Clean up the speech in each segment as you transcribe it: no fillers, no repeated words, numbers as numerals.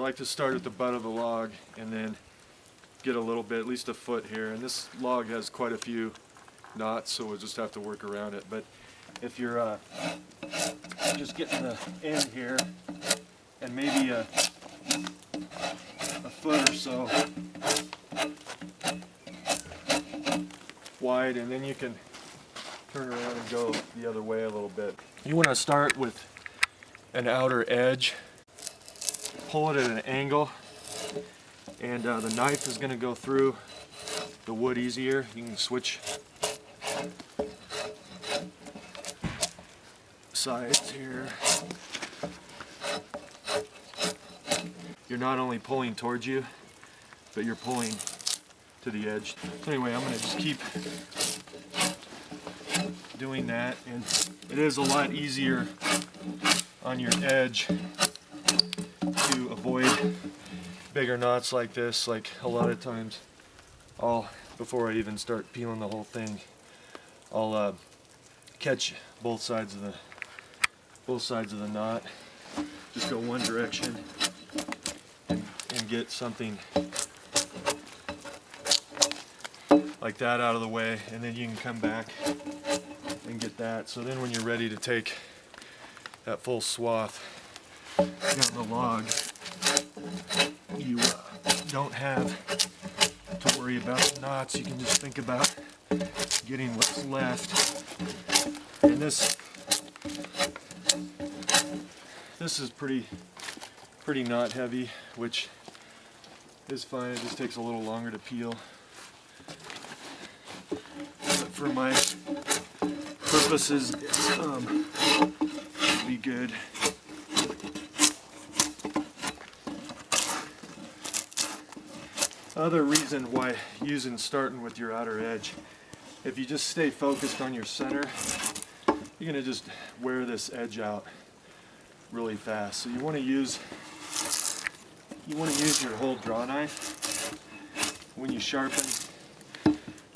like to start at the butt of the log and then get a little bit, at least a foot here. And this log has quite a few knots, so we'll just have to work around it. But if you're just getting the end here and maybe a foot or so wide, and then you can turn around and go the other way a little bit. You want to start with an outer edge, pull it at an angle, and the knife is going to go through the wood easier. You can switch sides here. You're not only pulling towards you, but you're pulling to the edge. So anyway, I'm going to just keep doing that, and it is a lot easier on your edge to avoid bigger knots like this. Like a lot of times, before I even start peeling the whole thing, I'll catch both sides of the knot. Just go one direction and get something like that out of the way, and then you can come back and get that. So then when you're ready to take that full swath down the log, you don't have to worry about the knots. You can just think about getting what's left. And this is pretty knot heavy, which is fine. It just takes a little longer to peel. But for my purposes, it'll be good. Other reason why starting with your outer edge, if you just stay focused on your center, you're gonna just wear this edge out really fast. So you want to use your whole draw knife when you sharpen.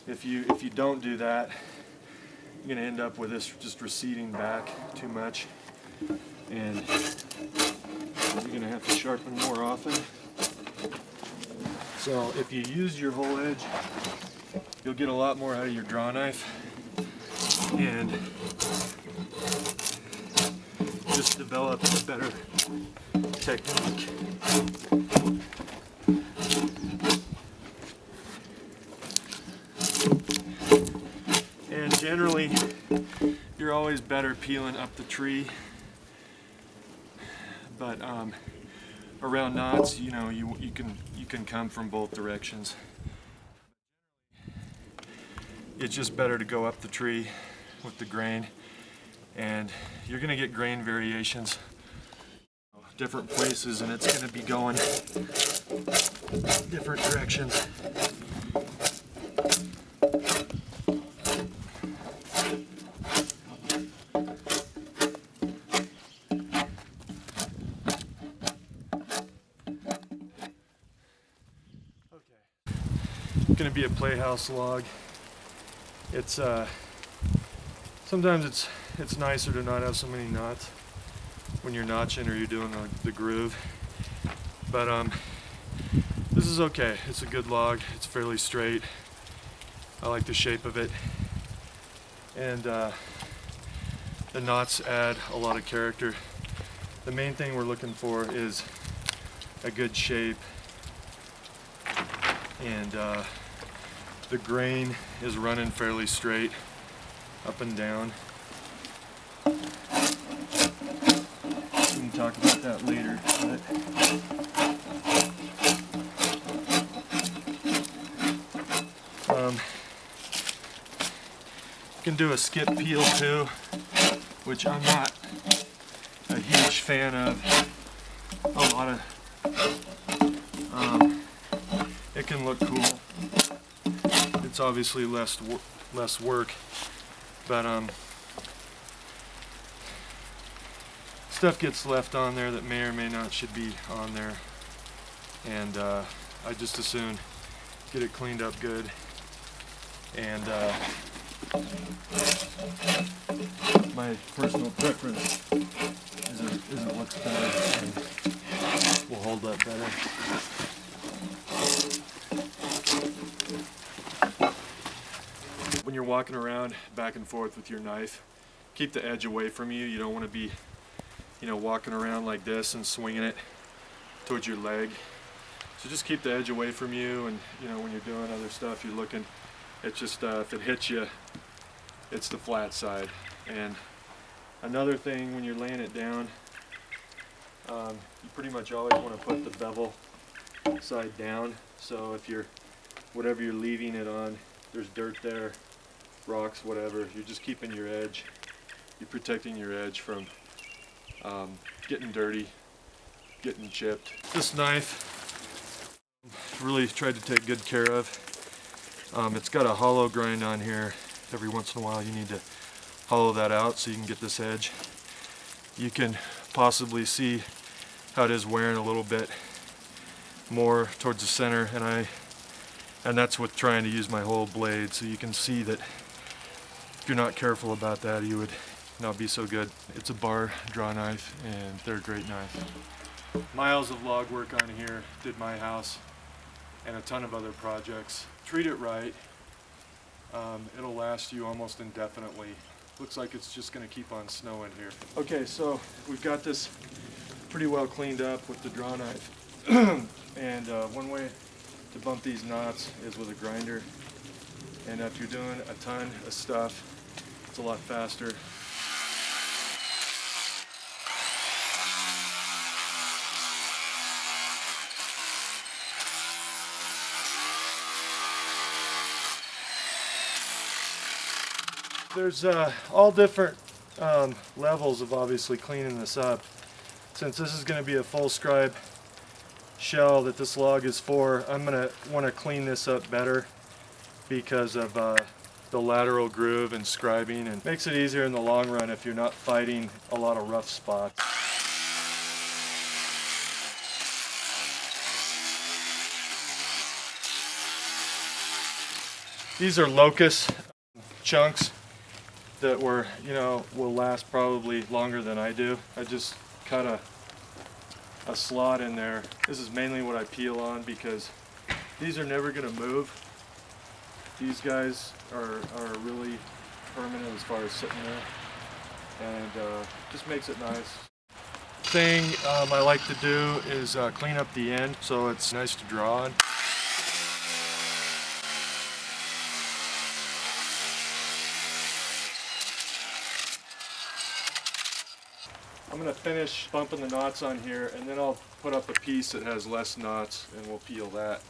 If you don't do that, you're gonna end up with this just receding back too much, and you're gonna have to sharpen more often. So if you use your whole edge, you'll get a lot more out of your draw knife, and just develop a better technique. And generally, you're always better peeling up the tree, but around knots, you know, you can come from both directions. It's just better to go up the tree with the grain, and you're going to get grain variations different places, and it's going to be going different directions. Going to be a playhouse log. It's sometimes it's nicer to not have so many knots when you're notching or you're doing the groove, but this is okay. It's a good log. It's fairly straight. I like the shape of it, and the knots add a lot of character. The main thing we're looking for is a good shape, and the grain is running fairly straight up and down. We can talk about that later, but you can do a skip peel too, which I'm not a huge fan of. It can look cool. It's obviously less work, but stuff gets left on there that may or may not should be on there, and I just as soon get it cleaned up good, and my personal preference is it looks better, and will hold up better. When you're walking around back and forth with your knife, keep the edge away from you. You don't want to be, walking around like this and swinging it towards your leg. So just keep the edge away from you, and when you're doing other stuff, you're looking, it's just, if it hits you, it's the flat side. And another thing, when you're laying it down, you pretty much always want to put the bevel side down. So if whatever you're leaving it on, there's dirt there, rocks, whatever, you're just keeping your edge, you're protecting your edge from getting dirty, getting chipped. This knife, really tried to take good care of. It's got a hollow grind on here. Every once in a while you need to hollow that out so you can get this edge. You can possibly see how it is wearing a little bit more towards the center, and that's with trying to use my whole blade, so you can see that if you're not careful about that, you would not be so good. It's a bar draw knife, and they're a great knife. Miles of log work on here, did my house and a ton of other projects. Treat it right, it'll last you almost indefinitely. Looks like it's just going to keep on snowing here. Okay, so we've got this pretty well cleaned up with the draw knife. And one way to bump these knots is with a grinder. And if you're doing a ton of stuff, it's a lot faster. There's all different levels of obviously cleaning this up. Since this is going to be a full scribe shell that this log is for, I'm going to want to clean this up better because of the lateral groove and scribing, and makes it easier in the long run if you're not fighting a lot of rough spots. These are locust chunks that will last probably longer than I do. I just cut a slot in there. This is mainly what I peel on because these are never going to move. These guys are really permanent as far as sitting there, and just makes it nice. Thing I like to do is clean up the end so it's nice to draw on. I'm going to finish bumping the knots on here, and then I'll put up a piece that has less knots and we'll peel that.